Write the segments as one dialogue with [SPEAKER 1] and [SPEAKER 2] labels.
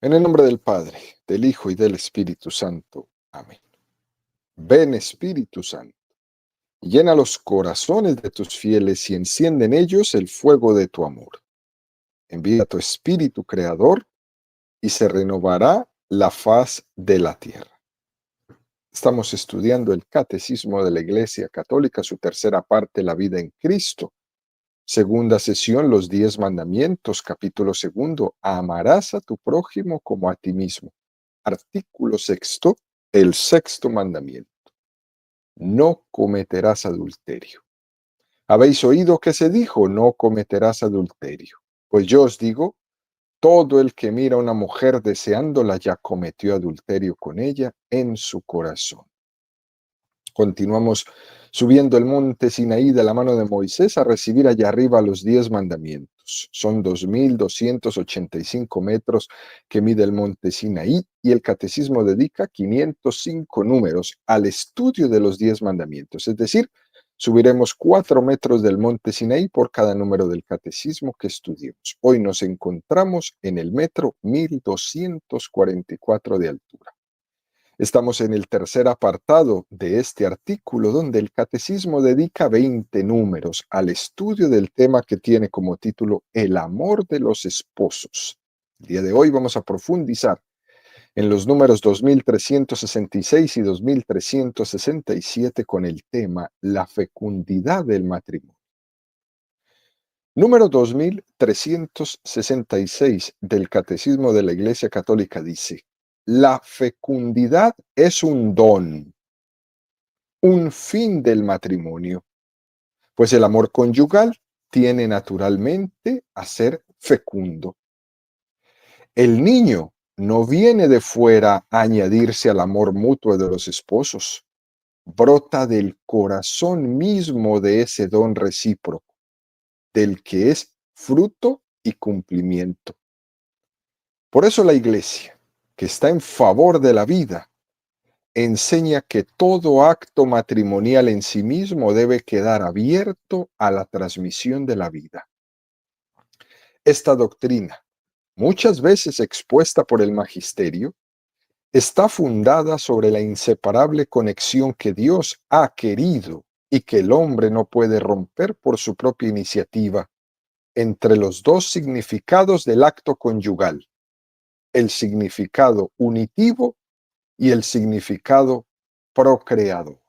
[SPEAKER 1] En el nombre del Padre, del Hijo y del Espíritu Santo. Amén. Ven, Espíritu Santo, y llena los corazones de tus fieles y enciende en ellos el fuego de tu amor. Envía tu Espíritu Creador y se renovará la faz de la tierra. Estamos estudiando el Catecismo de la Iglesia Católica, su tercera parte, la vida en Cristo. Segunda sesión, los 10 mandamientos, capítulo segundo, amarás a tu prójimo como a ti mismo. Artículo sexto, el sexto mandamiento. No cometerás adulterio. Habéis oído que se dijo, no cometerás adulterio. Pues yo os digo, todo el que mira a una mujer deseándola ya cometió adulterio con ella en su corazón. Continuamos subiendo el monte Sinaí de la mano de Moisés a recibir allá arriba los 10 mandamientos. Son 2.285 metros que mide el monte Sinaí y el catecismo dedica 505 números al estudio de los 10 mandamientos. Es decir, subiremos 4 metros del monte Sinaí por cada número del catecismo que estudiemos. Hoy nos encontramos en el metro 1244 de altura. Estamos en el tercer apartado de este artículo, donde el Catecismo dedica 20 números al estudio del tema que tiene como título El amor de los esposos. El día de hoy vamos a profundizar en los números 2366 y 2367 con el tema La fecundidad del matrimonio. Número 2366 del Catecismo de la Iglesia Católica dice: la fecundidad es un don, un fin del matrimonio, pues el amor conyugal tiene naturalmente a ser fecundo. El niño no viene de fuera a añadirse al amor mutuo de los esposos, brota del corazón mismo de ese don recíproco, del que es fruto y cumplimiento. Por eso la Iglesia, que está en favor de la vida, enseña que todo acto matrimonial en sí mismo debe quedar abierto a la transmisión de la vida. Esta doctrina, muchas veces expuesta por el magisterio, está fundada sobre la inseparable conexión que Dios ha querido y que el hombre no puede romper por su propia iniciativa entre los dos significados del acto conyugal, el significado unitivo y el significado procreador.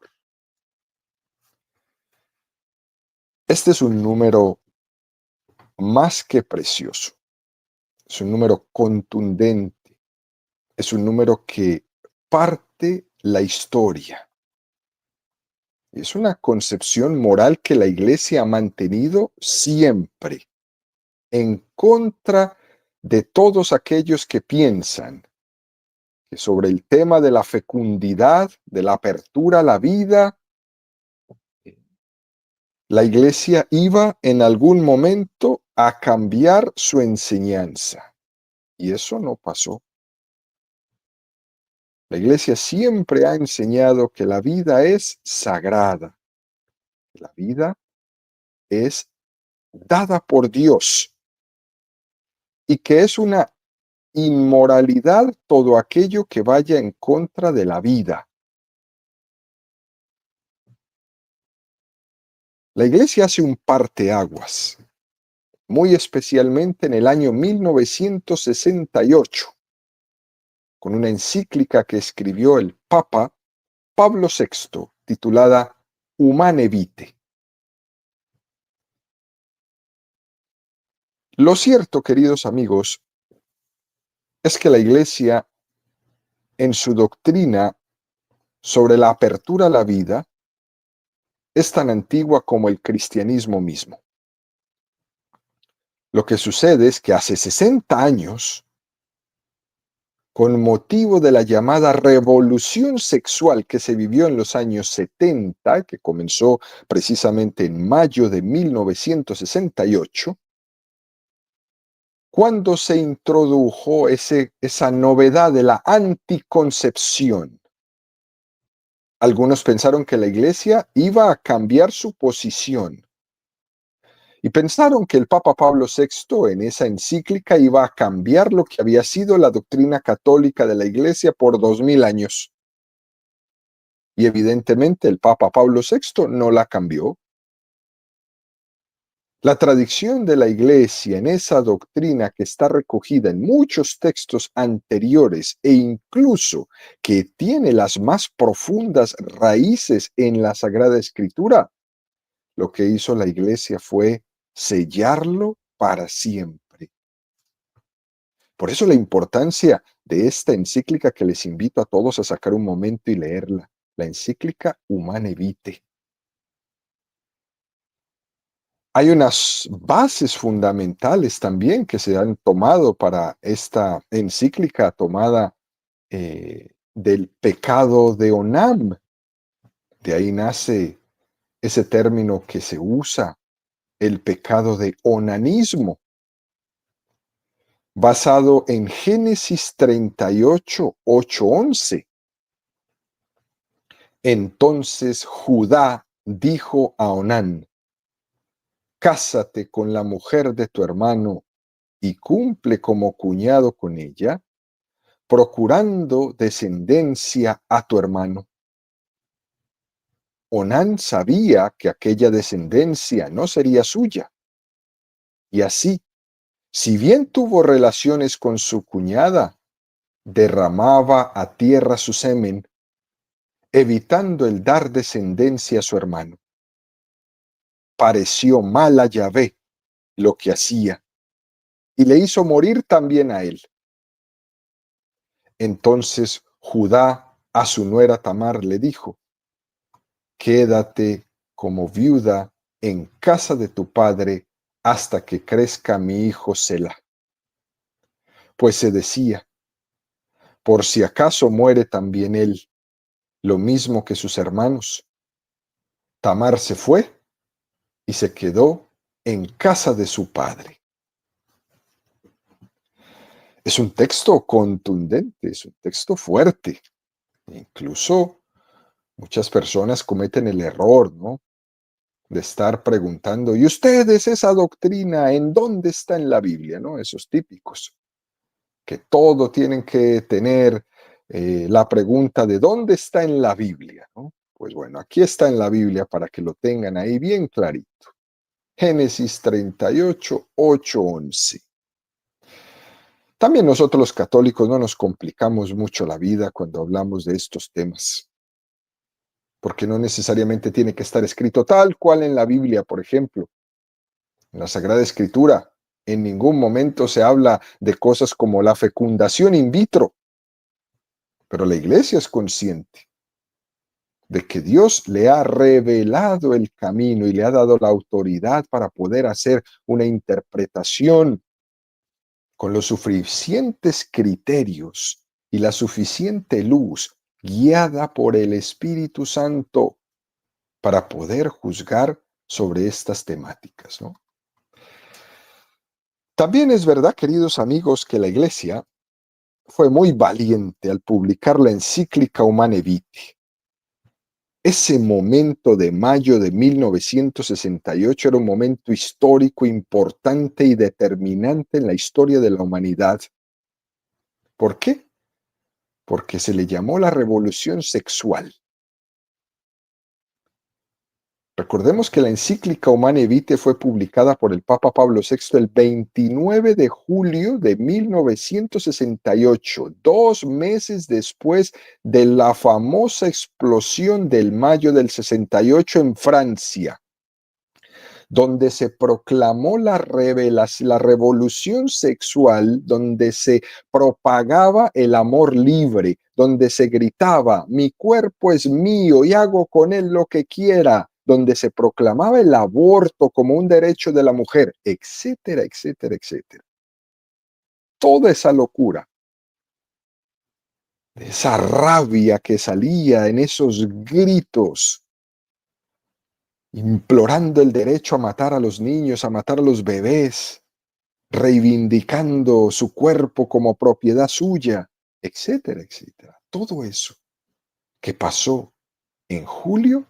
[SPEAKER 1] Este es un número más que precioso, es un número contundente, es un número que parte la historia. Es una concepción moral que la Iglesia ha mantenido siempre, en contra de todos aquellos que piensan que sobre el tema de la fecundidad, de la apertura a la vida, la Iglesia iba en algún momento a cambiar su enseñanza. Y eso no pasó. La Iglesia siempre ha enseñado que la vida es sagrada. La vida es dada por Dios y que es una inmoralidad todo aquello que vaya en contra de la vida. La Iglesia hace un parteaguas, muy especialmente en el año 1968, con una encíclica que escribió el Papa Pablo VI, titulada Humane Vitae. Lo cierto, queridos amigos, es que la Iglesia, en su doctrina sobre la apertura a la vida, es tan antigua como el cristianismo mismo. Lo que sucede es que hace 60 años, con motivo de la llamada revolución sexual que se vivió en los años 70, que comenzó precisamente en mayo de 1968, cuando se introdujo esa novedad de la anticoncepción, algunos pensaron que la Iglesia iba a cambiar su posición Y pensaron que el Papa Pablo VI en esa encíclica iba a cambiar lo que había sido la doctrina católica de la Iglesia por 2000 años. Y evidentemente el Papa Pablo VI no la cambió. La tradición de la Iglesia en esa doctrina que está recogida en muchos textos anteriores e incluso que tiene las más profundas raíces en la Sagrada Escritura, lo que hizo la Iglesia fue sellarlo para siempre. Por eso la importancia de esta encíclica que les invito a todos a sacar un momento y leerla, la encíclica Humane Vitae. Hay unas bases fundamentales también que se han tomado para esta encíclica tomada del pecado de Onam. De ahí nace ese término que se usa, el pecado de onanismo, basado en Génesis 38, 8, 11. Entonces Judá dijo a Onán: cásate con la mujer de tu hermano y cumple como cuñado con ella, procurando descendencia a tu hermano. Onán sabía que aquella descendencia no sería suya, y así, si bien tuvo relaciones con su cuñada, derramaba a tierra su semen, evitando el dar descendencia a su hermano. Pareció mal a Yahvé lo que hacía, y le hizo morir también a él. Entonces Judá a su nuera Tamar le dijo: quédate como viuda en casa de tu padre hasta que crezca mi hijo Selah. Pues se decía: por si acaso muere también él, lo mismo que sus hermanos. Tamar se fue y se quedó en casa de su padre. Es un texto contundente, es un texto fuerte. Incluso muchas personas cometen el error, ¿no?, de estar preguntando: ¿y ustedes esa doctrina en dónde está en la Biblia? ¿No? Esos típicos, que todo tienen que tener la pregunta de dónde está en la Biblia, ¿no? Pues bueno, aquí está en la Biblia para que lo tengan ahí bien clarito. Génesis 38, 8, 11. También nosotros los católicos no nos complicamos mucho la vida cuando hablamos de estos temas, porque no necesariamente tiene que estar escrito tal cual en la Biblia. Por ejemplo, en la Sagrada Escritura en ningún momento se habla de cosas como la fecundación in vitro, pero la Iglesia es consciente de que Dios le ha revelado el camino y le ha dado la autoridad para poder hacer una interpretación con los suficientes criterios y la suficiente luz guiada por el Espíritu Santo para poder juzgar sobre estas temáticas, ¿no? También es verdad, queridos amigos, que la Iglesia fue muy valiente al publicar la encíclica Humane Vitae. Ese momento de mayo de 1968 era un momento histórico importante y determinante en la historia de la humanidad. ¿Por qué? Porque se le llamó la revolución sexual. Recordemos que la encíclica Humane Vitae fue publicada por el Papa Pablo VI el 29 de julio de 1968, 2 meses después de la famosa explosión del mayo del 68 en Francia, donde se proclamó la revolución sexual, donde se propagaba el amor libre, donde se gritaba: mi cuerpo es mío y hago con él lo que quiera, donde se proclamaba el aborto como un derecho de la mujer, etcétera, etcétera, etcétera. Toda esa locura, esa rabia que salía en esos gritos, implorando el derecho a matar a los niños, a matar a los bebés, reivindicando su cuerpo como propiedad suya, etcétera, etcétera. Todo eso que pasó en julio,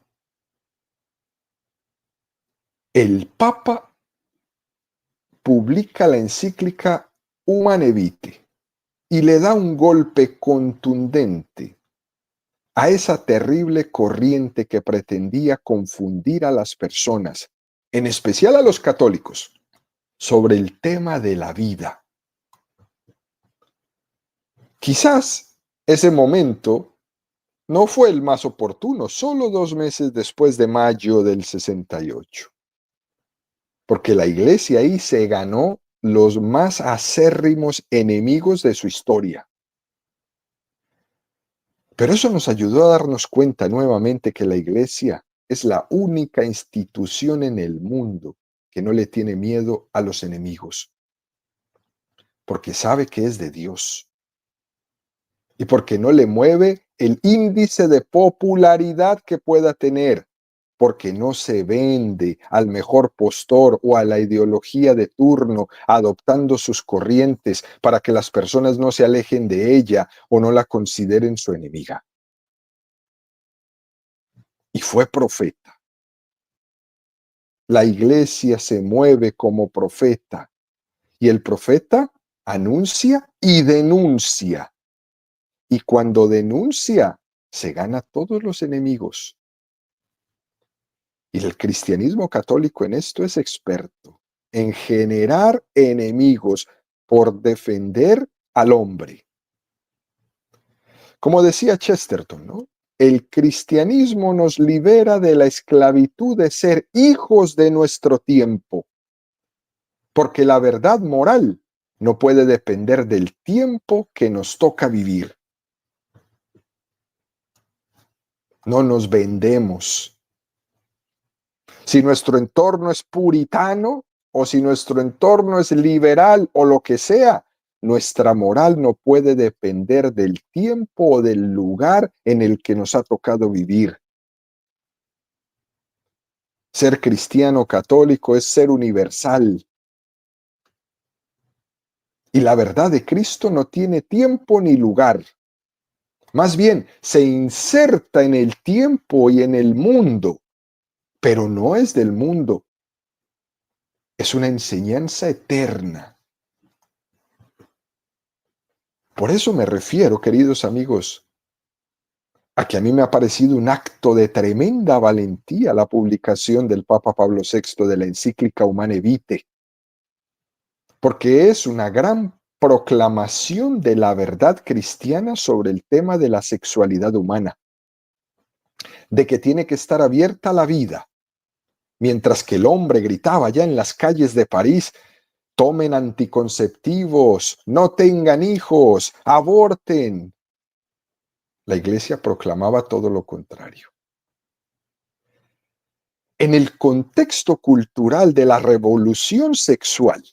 [SPEAKER 1] el Papa publica la encíclica Humane Vitae y le da un golpe contundente a esa terrible corriente que pretendía confundir a las personas, en especial a los católicos, sobre el tema de la vida. Quizás ese momento no fue el más oportuno, solo 2 meses después de mayo del 68, porque la iglesia ahí se ganó los más acérrimos enemigos de su historia. Pero eso nos ayudó a darnos cuenta nuevamente que la iglesia es la única institución en el mundo que no le tiene miedo a los enemigos, porque sabe que es de Dios y porque no le mueve el índice de popularidad que pueda tener, porque no se vende al mejor postor o a la ideología de turno, adoptando sus corrientes para que las personas no se alejen de ella o no la consideren su enemiga. Y fue profeta. La iglesia se mueve como profeta y el profeta anuncia y denuncia. Y cuando denuncia, se gana a todos los enemigos. Y el cristianismo católico en esto es experto, en generar enemigos por defender al hombre. Como decía Chesterton, ¿no? El cristianismo nos libera de la esclavitud de ser hijos de nuestro tiempo, porque la verdad moral no puede depender del tiempo que nos toca vivir. No nos vendemos. Si nuestro entorno es puritano o si nuestro entorno es liberal o lo que sea, nuestra moral no puede depender del tiempo o del lugar en el que nos ha tocado vivir. Ser cristiano católico es ser universal. Y la verdad de Cristo no tiene tiempo ni lugar. Más bien, se inserta en el tiempo y en el mundo, pero no es del mundo. Es una enseñanza eterna. Por eso me refiero, queridos amigos, a que a mí me ha parecido un acto de tremenda valentía la publicación del Papa Pablo VI de la encíclica Humane Vitae, porque es una gran proclamación de la verdad cristiana sobre el tema de la sexualidad humana, de que tiene que estar abierta la vida. Mientras que el hombre gritaba ya en las calles de París, tomen anticonceptivos, no tengan hijos, aborten. La iglesia proclamaba todo lo contrario. En el contexto cultural de la revolución sexual,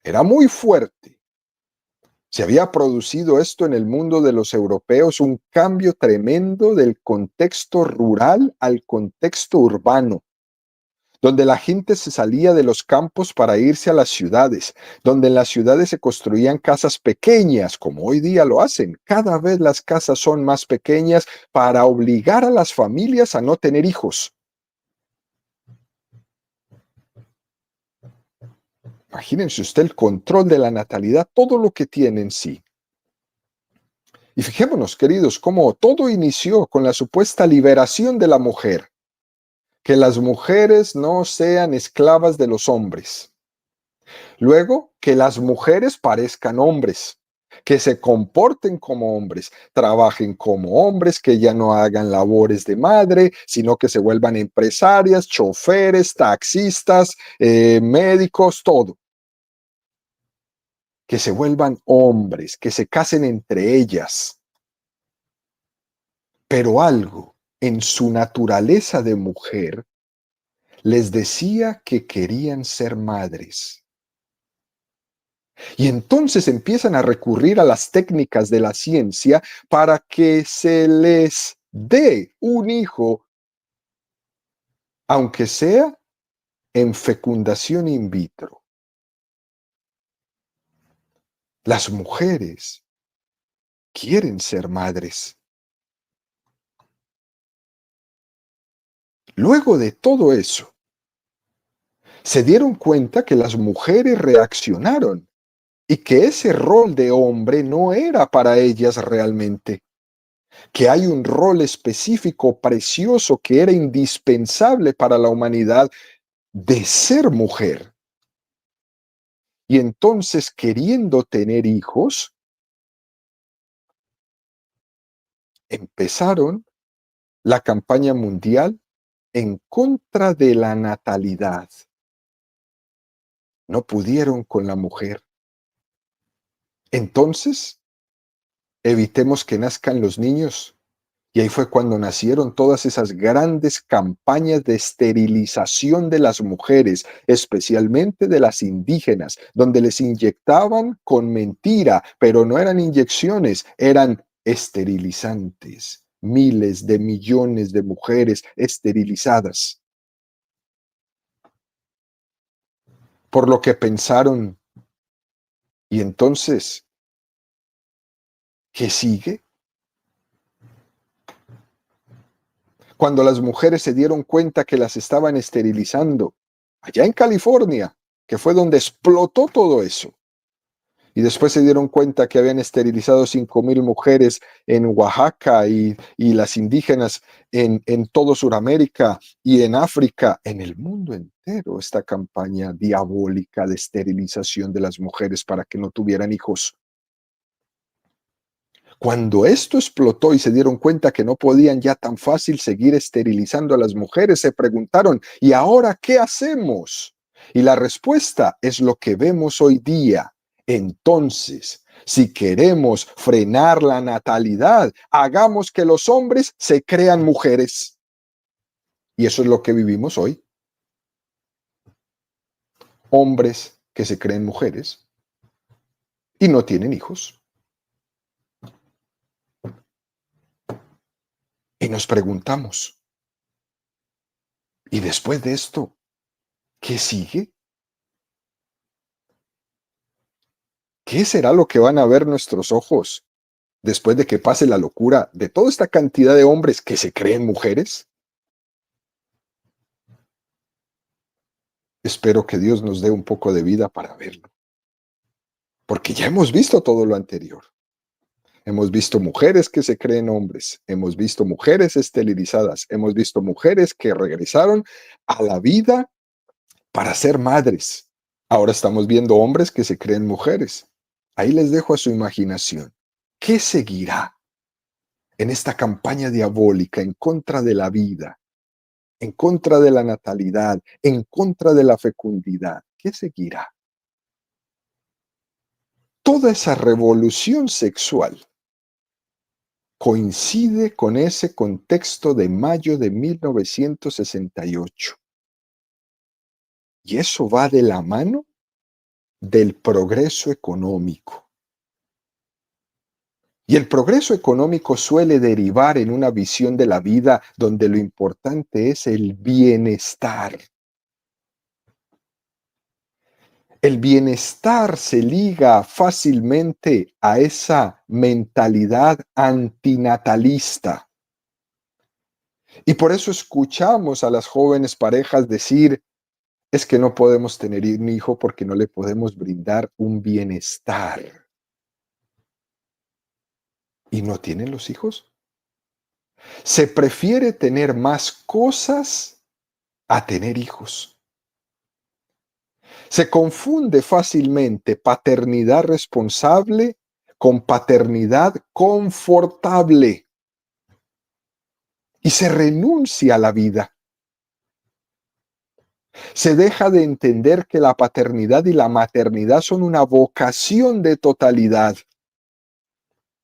[SPEAKER 1] era muy fuerte. Se había producido esto en el mundo de los europeos, un cambio tremendo del contexto rural al contexto urbano, donde la gente se salía de los campos para irse a las ciudades, donde en las ciudades se construían casas pequeñas, como hoy día lo hacen. Cada vez las casas son más pequeñas para obligar a las familias a no tener hijos. Imagínense usted el control de la natalidad, todo lo que tiene en sí. Y fijémonos, queridos, cómo todo inició con la supuesta liberación de la mujer. Que las mujeres no sean esclavas de los hombres. Luego, que las mujeres parezcan hombres, que se comporten como hombres, trabajen como hombres, que ya no hagan labores de madre, sino que se vuelvan empresarias, choferes, taxistas, médicos, todo. Que se vuelvan hombres, que se casen entre ellas. Pero algo en su naturaleza de mujer les decía que querían ser madres. Y entonces empiezan a recurrir a las técnicas de la ciencia para que se les dé un hijo, aunque sea en fecundación in vitro. Las mujeres quieren ser madres. Luego de todo eso, Se dieron cuenta que las mujeres reaccionaron y que ese rol de hombre no era para ellas realmente, que hay un rol específico precioso que era indispensable para la humanidad de ser mujer. Y entonces, queriendo tener hijos, empezaron la campaña mundial en contra de la natalidad. No pudieron con la mujer. Entonces, evitemos que nazcan los niños. Y ahí fue cuando nacieron todas esas grandes campañas de esterilización de las mujeres, especialmente de las indígenas, donde les inyectaban con mentira, pero no eran inyecciones, eran esterilizantes. Miles de millones de mujeres esterilizadas. Por lo que pensaron, y entonces, ¿qué sigue? Cuando las mujeres se dieron cuenta que las estaban esterilizando, allá en California, que fue donde explotó todo eso, y después se dieron cuenta que habían esterilizado 5,000 mujeres en Oaxaca y las indígenas en todo Sudamérica y en África, en el mundo entero, esta campaña diabólica de esterilización de las mujeres para que no tuvieran hijos. Cuando esto explotó y se dieron cuenta que no podían ya tan fácil seguir esterilizando a las mujeres, se preguntaron, ¿y ahora qué hacemos? Y la respuesta es lo que vemos hoy día. Entonces, si queremos frenar la natalidad, hagamos que los hombres se crean mujeres. Y eso es lo que vivimos hoy. Hombres que se creen mujeres y no tienen hijos. Y nos preguntamos, ¿y después de esto, qué sigue? ¿Qué será lo que van a ver nuestros ojos después de que pase la locura de toda esta cantidad de hombres que se creen mujeres? Espero que Dios nos dé un poco de vida para verlo, porque ya hemos visto todo lo anterior. Hemos visto mujeres que se creen hombres, hemos visto mujeres esterilizadas, hemos visto mujeres que regresaron a la vida para ser madres. Ahora estamos viendo hombres que se creen mujeres. Ahí les dejo a su imaginación. ¿Qué seguirá en esta campaña diabólica en contra de la vida, en contra de la natalidad, en contra de la fecundidad? ¿Qué seguirá? Toda esa revolución sexual coincide con ese contexto de mayo de 1968. Y eso va de la mano del progreso económico. Y el progreso económico suele derivar en una visión de la vida donde lo importante es el bienestar. El bienestar se liga fácilmente a esa mentalidad antinatalista. Y por eso escuchamos a las jóvenes parejas decir, es que no podemos tener un hijo porque no le podemos brindar un bienestar. ¿Y no tienen los hijos? Se prefiere tener más cosas a tener hijos. Se confunde fácilmente paternidad responsable con paternidad confortable y se renuncia a la vida. Se deja de entender que la paternidad y la maternidad son una vocación de totalidad,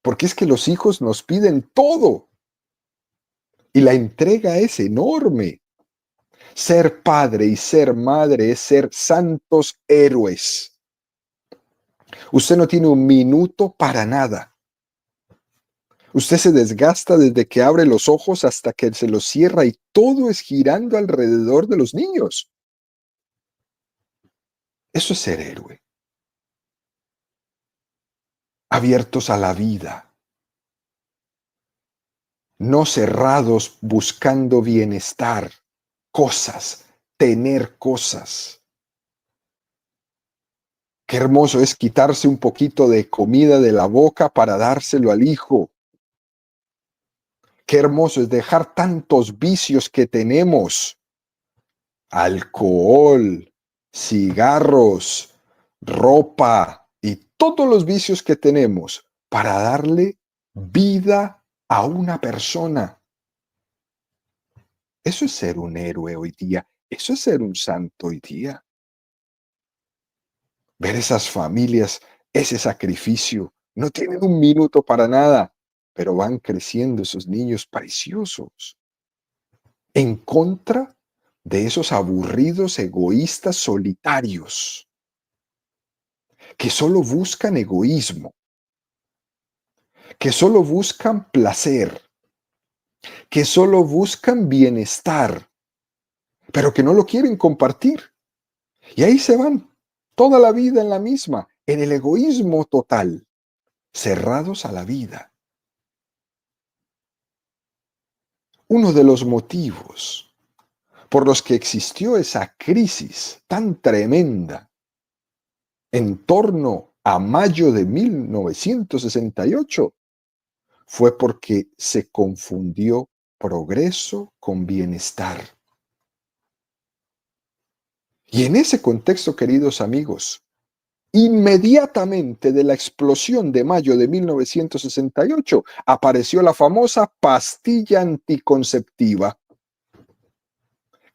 [SPEAKER 1] porque es que los hijos nos piden todo y la entrega es enorme. Ser padre y ser madre es ser santos héroes. Usted no tiene un minuto para nada. Usted se desgasta desde que abre los ojos hasta que se los cierra y todo es girando alrededor de los niños. Eso es ser héroe. Abiertos a la vida. No cerrados buscando bienestar, cosas, tener cosas. Qué hermoso es quitarse un poquito de comida de la boca para dárselo al hijo. Qué hermoso es dejar tantos vicios que tenemos: alcohol, cigarros, ropa y todos los vicios que tenemos para darle vida a una persona. Eso es ser un héroe hoy día. Eso es ser un santo hoy día. Ver esas familias, ese sacrificio. No tienen un minuto para nada, pero van creciendo esos niños preciosos en contra de esos aburridos, egoístas, solitarios, que solo buscan egoísmo, que solo buscan placer, que solo buscan bienestar, pero que no lo quieren compartir. Y ahí se van toda la vida en la misma, en el egoísmo total, cerrados a la vida. Uno de los motivos por los que existió esa crisis tan tremenda en torno a mayo de 1968 fue porque se confundió progreso con bienestar. Y en ese contexto, queridos amigos, inmediatamente de la explosión de mayo de 1968 apareció la famosa pastilla anticonceptiva,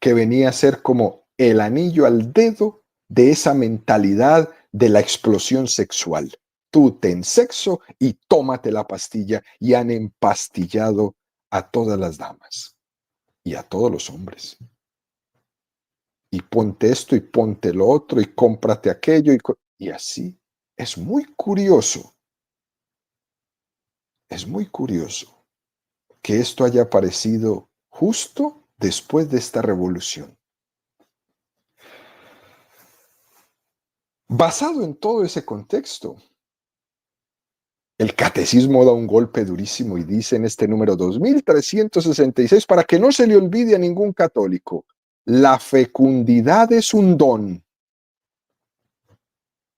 [SPEAKER 1] que venía a ser como el anillo al dedo de esa mentalidad de la explosión sexual. Tú ten sexo y tómate la pastilla, y han empastillado a todas las damas y a todos los hombres. Y ponte esto y ponte lo otro y cómprate aquello y así. Es muy curioso que esto haya aparecido justo después de esta revolución. Basado en todo ese contexto, el catecismo da un golpe durísimo y dice en este número 2366, para que no se le olvide a ningún católico: la fecundidad es un don.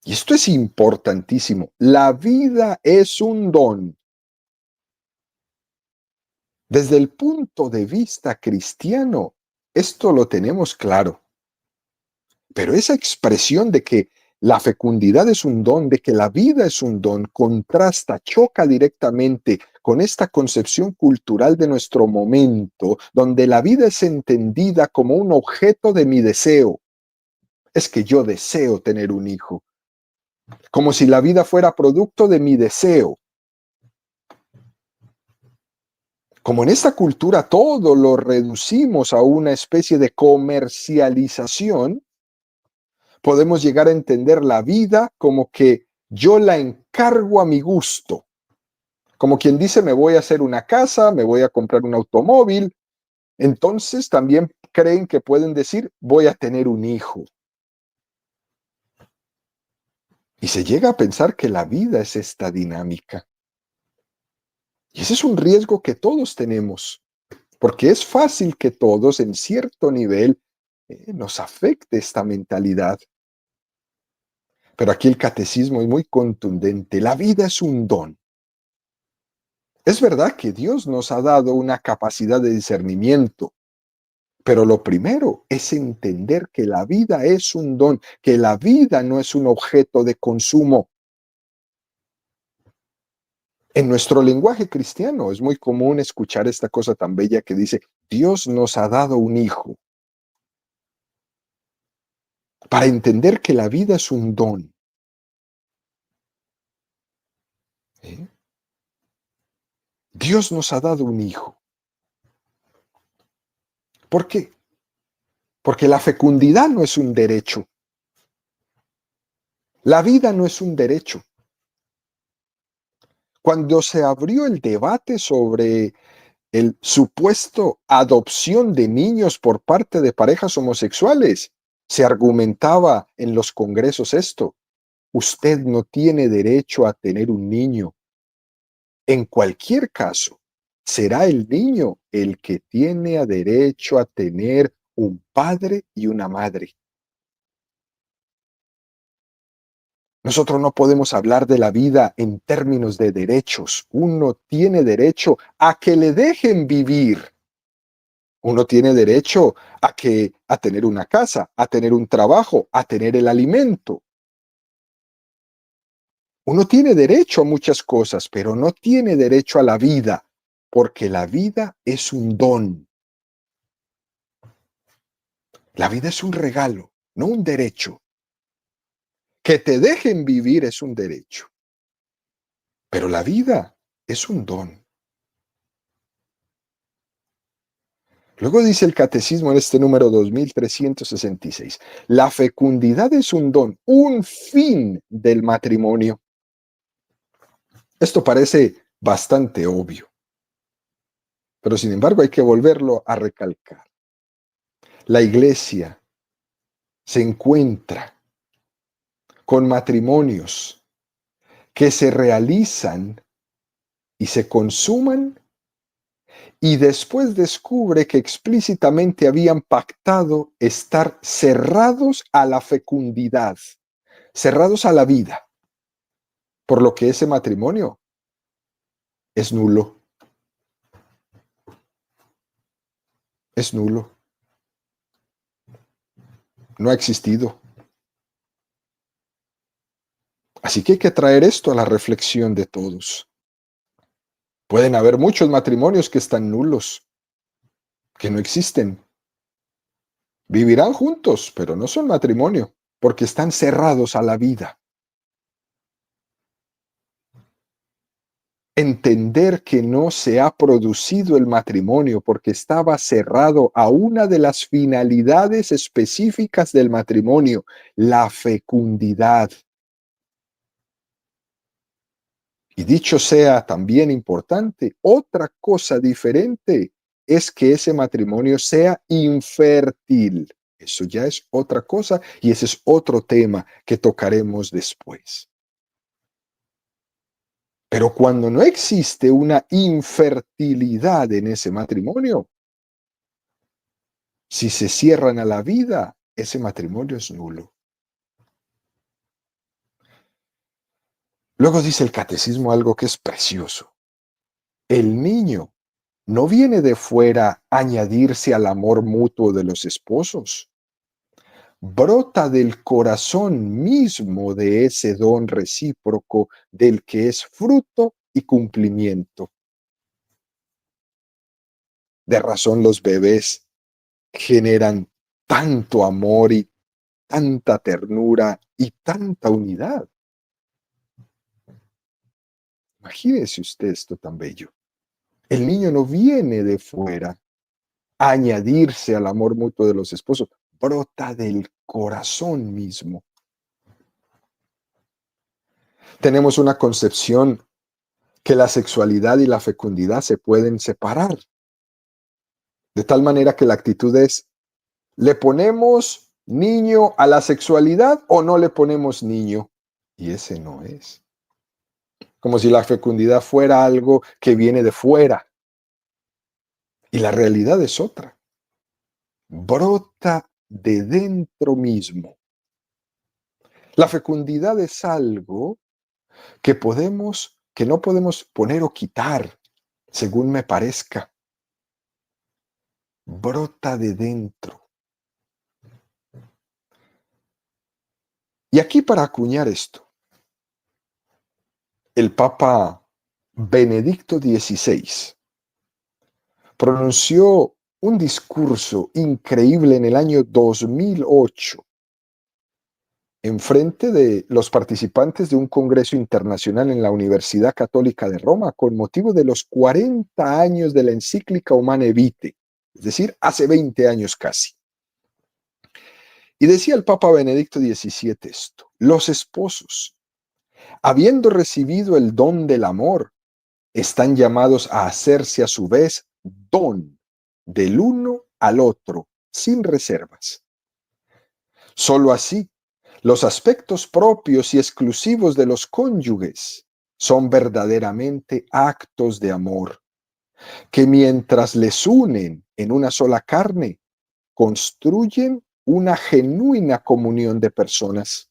[SPEAKER 1] Y esto es importantísimo. La vida es un don. Desde el punto de vista cristiano, esto lo tenemos claro. Pero esa expresión de que la fecundidad es un don, de que la vida es un don, contrasta, choca directamente con esta concepción cultural de nuestro momento, donde la vida es entendida como un objeto de mi deseo. Es que yo deseo tener un hijo, como si la vida fuera producto de mi deseo. Como en esta cultura todo lo reducimos a una especie de comercialización, podemos llegar a entender la vida como que yo la encargo a mi gusto. Como quien dice, me voy a hacer una casa, me voy a comprar un automóvil. Entonces también creen que pueden decir, voy a tener un hijo. Y se llega a pensar que la vida es esta dinámica. Y ese es un riesgo que todos tenemos, porque es fácil que todos en cierto nivel nos afecte esta mentalidad. Pero aquí el catecismo es muy contundente. La vida es un don. Es verdad que Dios nos ha dado una capacidad de discernimiento, pero lo primero es entender que la vida es un don, que la vida no es un objeto de consumo. En nuestro lenguaje cristiano es muy común escuchar esta cosa tan bella que dice: Dios nos ha dado un hijo. Para entender que la vida es un don. ¿Eh? Dios nos ha dado un hijo. ¿Por qué? Porque la fecundidad no es un derecho. La vida no es un derecho. Cuando se abrió el debate sobre el supuesto adopción de niños por parte de parejas homosexuales, se argumentaba en los congresos esto: usted no tiene derecho a tener un niño. En cualquier caso, será el niño el que tiene derecho a tener un padre y una madre. Nosotros no podemos hablar de la vida en términos de derechos. Uno tiene derecho a que le dejen vivir. Uno tiene derecho a tener una casa, a tener un trabajo, a tener el alimento. Uno tiene derecho a muchas cosas, pero no tiene derecho a la vida, porque la vida es un don. La vida es un regalo, no un derecho. Que te dejen vivir es un derecho, pero la vida es un don. Luego dice el catecismo en este número 2366, la fecundidad es un don, un fin del matrimonio. Esto parece bastante obvio, pero sin embargo hay que volverlo a recalcar. La iglesia se encuentra con matrimonios que se realizan y se consuman y después descubre que explícitamente habían pactado estar cerrados a la fecundidad, cerrados a la vida, por lo que ese matrimonio es nulo, es nulo, no ha existido. Así que hay que traer esto a la reflexión de todos. Pueden haber muchos matrimonios que están nulos, que no existen. Vivirán juntos, pero no son matrimonio, porque están cerrados a la vida. Entender que no se ha producido el matrimonio porque estaba cerrado a una de las finalidades específicas del matrimonio, la fecundidad. Y dicho sea también importante, otra cosa diferente es que ese matrimonio sea infértil. Eso ya es otra cosa y ese es otro tema que tocaremos después. Pero cuando no existe una infertilidad en ese matrimonio, si se cierran a la vida, ese matrimonio es nulo. Luego dice el catecismo algo que es precioso. El niño no viene de fuera a añadirse al amor mutuo de los esposos. Brota del corazón mismo de ese don recíproco del que es fruto y cumplimiento. De razón los bebés generan tanto amor y tanta ternura y tanta unidad. Imagínese usted esto tan bello. El niño no viene de fuera a añadirse al amor mutuo de los esposos, brota del corazón mismo. Tenemos una concepción que la sexualidad y la fecundidad se pueden separar, de tal manera que la actitud es, ¿le ponemos niño a la sexualidad o no le ponemos niño? Y ese no es. Como si la fecundidad fuera algo que viene de fuera. Y la realidad es otra. Brota de dentro mismo. La fecundidad es algo que no podemos poner o quitar, según me parezca. Brota de dentro. Y aquí para acuñar esto, el Papa Benedicto XVI pronunció un discurso increíble en el año 2008 en frente de los participantes de un congreso internacional en la Universidad Católica de Roma con motivo de los 40 años de la encíclica Humanae Vitae, es decir, hace 20 años casi. Y decía el Papa Benedicto XVII esto: los esposos, habiendo recibido el don del amor, están llamados a hacerse a su vez don del uno al otro, sin reservas. Solo así, los aspectos propios y exclusivos de los cónyuges son verdaderamente actos de amor, que mientras les unen en una sola carne, construyen una genuina comunión de personas.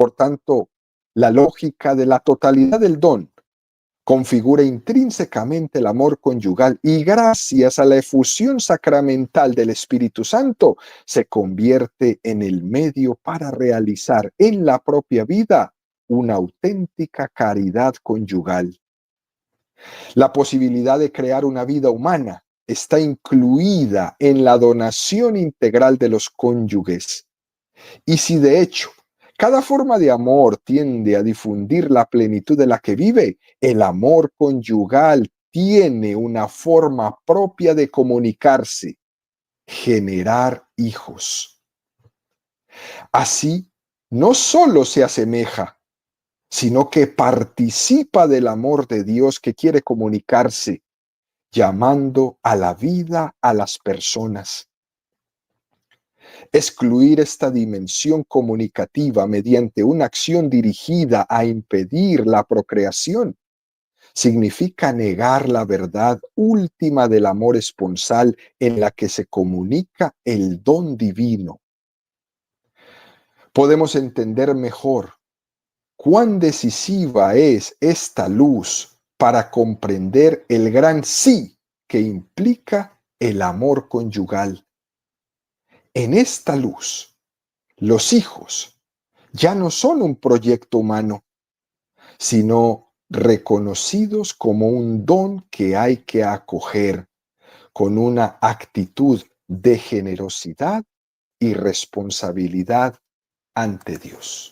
[SPEAKER 1] Por tanto, la lógica de la totalidad del don configura intrínsecamente el amor conyugal y gracias a la efusión sacramental del Espíritu Santo se convierte en el medio para realizar en la propia vida una auténtica caridad conyugal. La posibilidad de crear una vida humana está incluida en la donación integral de los cónyuges. Y si de hecho cada forma de amor tiende a difundir la plenitud de la que vive, el amor conyugal tiene una forma propia de comunicarse, generar hijos. Así, no solo se asemeja, sino que participa del amor de Dios que quiere comunicarse, llamando a la vida a las personas. Excluir esta dimensión comunicativa mediante una acción dirigida a impedir la procreación significa negar la verdad última del amor esponsal en la que se comunica el don divino. Podemos entender mejor cuán decisiva es esta luz para comprender el gran sí que implica el amor conyugal. En esta luz, los hijos ya no son un proyecto humano, sino reconocidos como un don que hay que acoger con una actitud de generosidad y responsabilidad ante Dios.